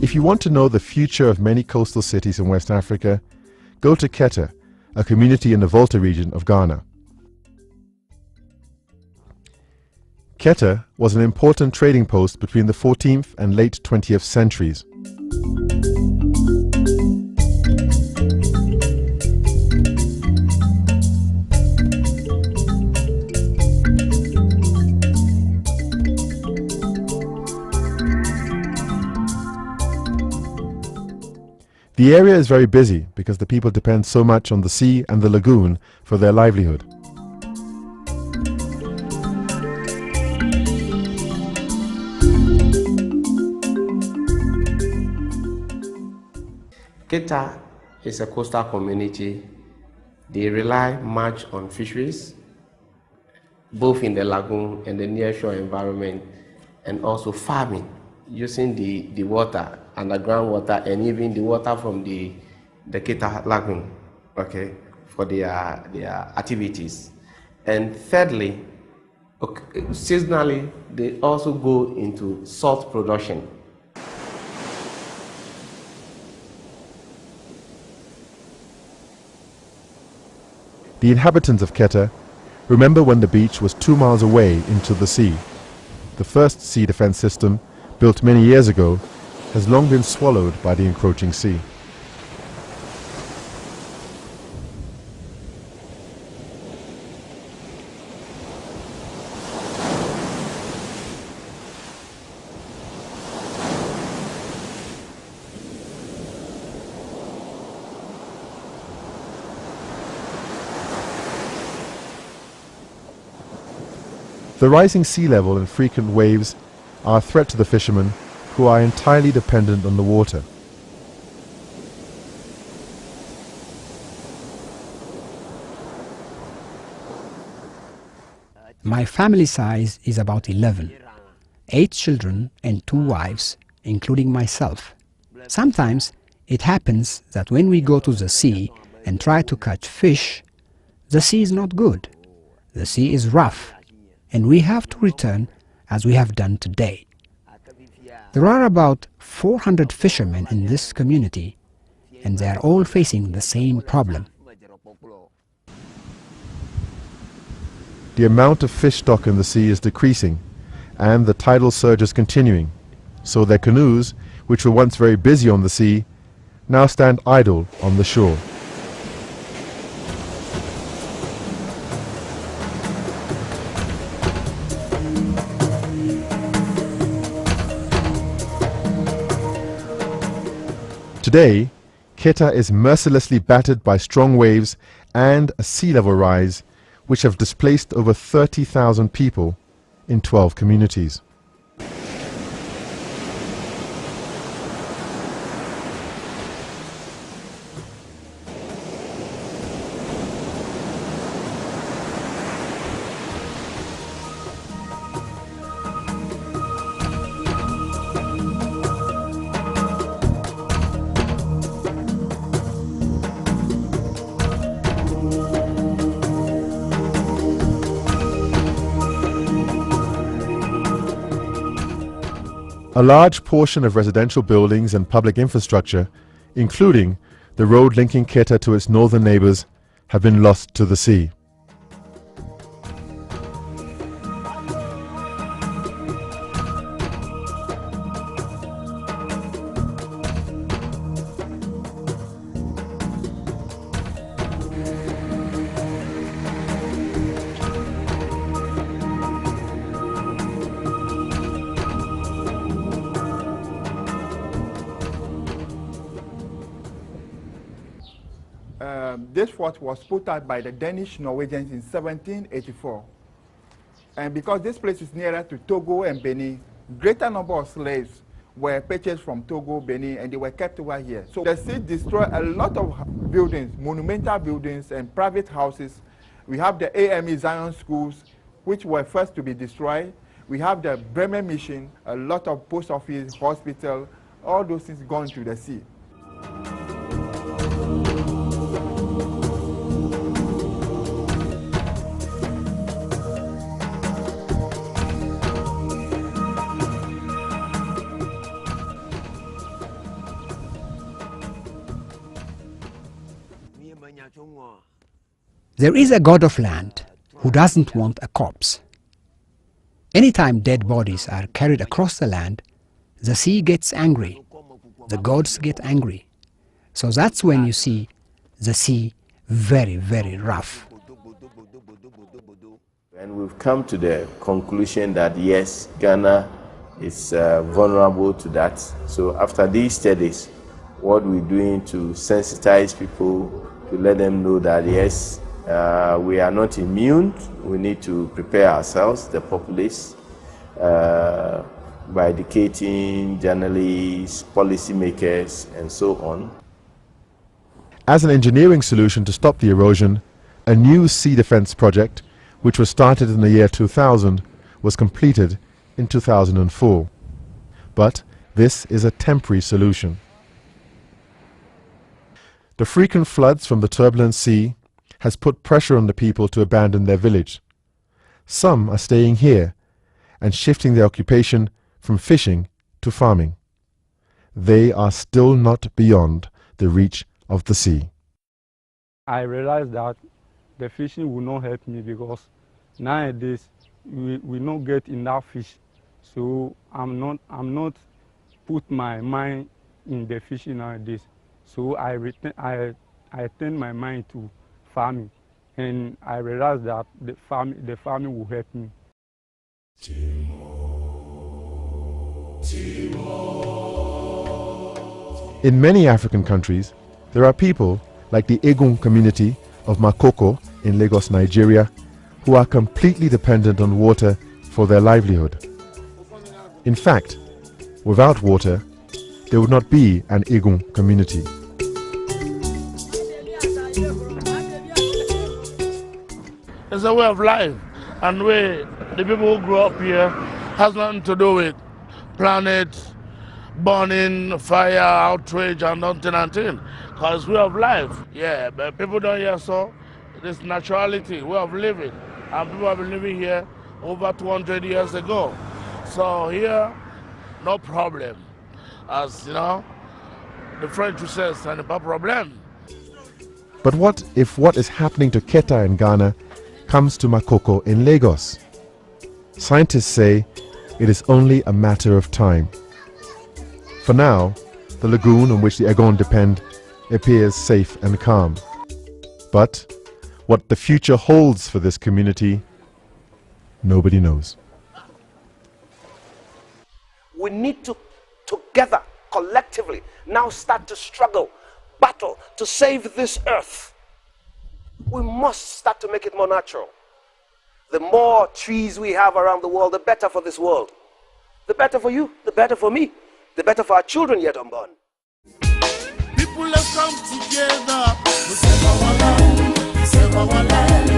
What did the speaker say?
If you want to know the future of many coastal cities in West Africa, go to Keta, a community in the Volta region of Ghana. Keta was an important trading post between the 14th and late 20th centuries. The area is very busy because the people depend so much on the sea and the lagoon for their livelihood. Keta is a coastal community. They rely much on fisheries, both in the lagoon and the nearshore environment, and also farming, using the water, underground water, and even the water from the Keta lagoon, okay, for their activities. And thirdly, seasonally, they also go into salt production. The inhabitants of Keta remember when the beach was 2 miles away into the sea. The first sea defense system, built many years ago, has long been swallowed by the encroaching sea. The rising sea level and frequent waves are a threat to the fishermen, who are entirely dependent on the water. My family size is about 11, 8 children and 2 wives, including myself. Sometimes it happens that when we go to the sea and try to catch fish, the sea is not good. The sea is rough, and we have to return as we have done today. There are about 400 fishermen in this community, and they are all facing the same problem. The amount of fish stock in the sea is decreasing, and the tidal surge is continuing, so their canoes, which were once very busy on the sea, now stand idle on the shore. Today, Keta is mercilessly battered by strong waves and a sea level rise, which have displaced over 30,000 people in 12 communities. A large portion of residential buildings and public infrastructure, including the road linking Keta to its northern neighbors, have been lost to the sea. This fort was put out by the Danish Norwegians in 1784. And because this place is nearer to Togo and Benin, greater number of slaves were purchased from Togo, Benin, and they were kept over here. So the sea destroyed a lot of buildings, monumental buildings and private houses. We have the AME Zion schools, which were first to be destroyed. We have the Bremen Mission, a lot of post office, hospital, all those things gone to the sea. There is a god of land who doesn't want a corpse. Anytime dead bodies are carried across the land, the sea gets angry. The gods get angry. So that's when you see the sea very, very rough. And we've come to the conclusion that yes, Ghana is vulnerable to that. So after these studies, what we're doing to sensitize people, to let them know that yes, we are not immune. We need to prepare ourselves, the populace, by educating journalists, policymakers, and so on. As an engineering solution to stop the erosion, a new sea defense project, which was started in the year 2000, was completed in 2004. But this is a temporary solution. The frequent floods from the turbulent sea has put pressure on the people to abandon their village. Some are staying here and shifting their occupation from fishing to farming. They are still not beyond the reach of the sea. I realized that the fishing will not help me because nowadays we don't get enough fish. So I'm not put my mind in the fishing nowadays. So I turned my mind to farming, and I realized that the farming will help me. In many African countries, there are people like the Egun community of Makoko in Lagos, Nigeria, who are completely dependent on water for their livelihood. In fact, without water, there would not be an Egun community. It's a way of life, and the people who grow up here has nothing to do with planet, burning, fire, outrage, and nothing. Because way of life, yeah, but people don't hear so. This naturality, way of living, and people have been living here over 200 years ago. So here, no problem. As you know, the French says, "Ce n'est pas problème." But what if what is happening to Keta in Ghana comes to Makoko in Lagos? Scientists say it is only a matter of time. For now, the lagoon on which the Egon depend appears safe and calm. But what the future holds for this community, nobody knows. We need to, together, collectively, now start to struggle, battle to save this earth. We must start to make it more natural. The more trees we have around the world, the better for this world. The better for you, the better for me, the better for our children yet unborn. People have come together to save our land, save our land.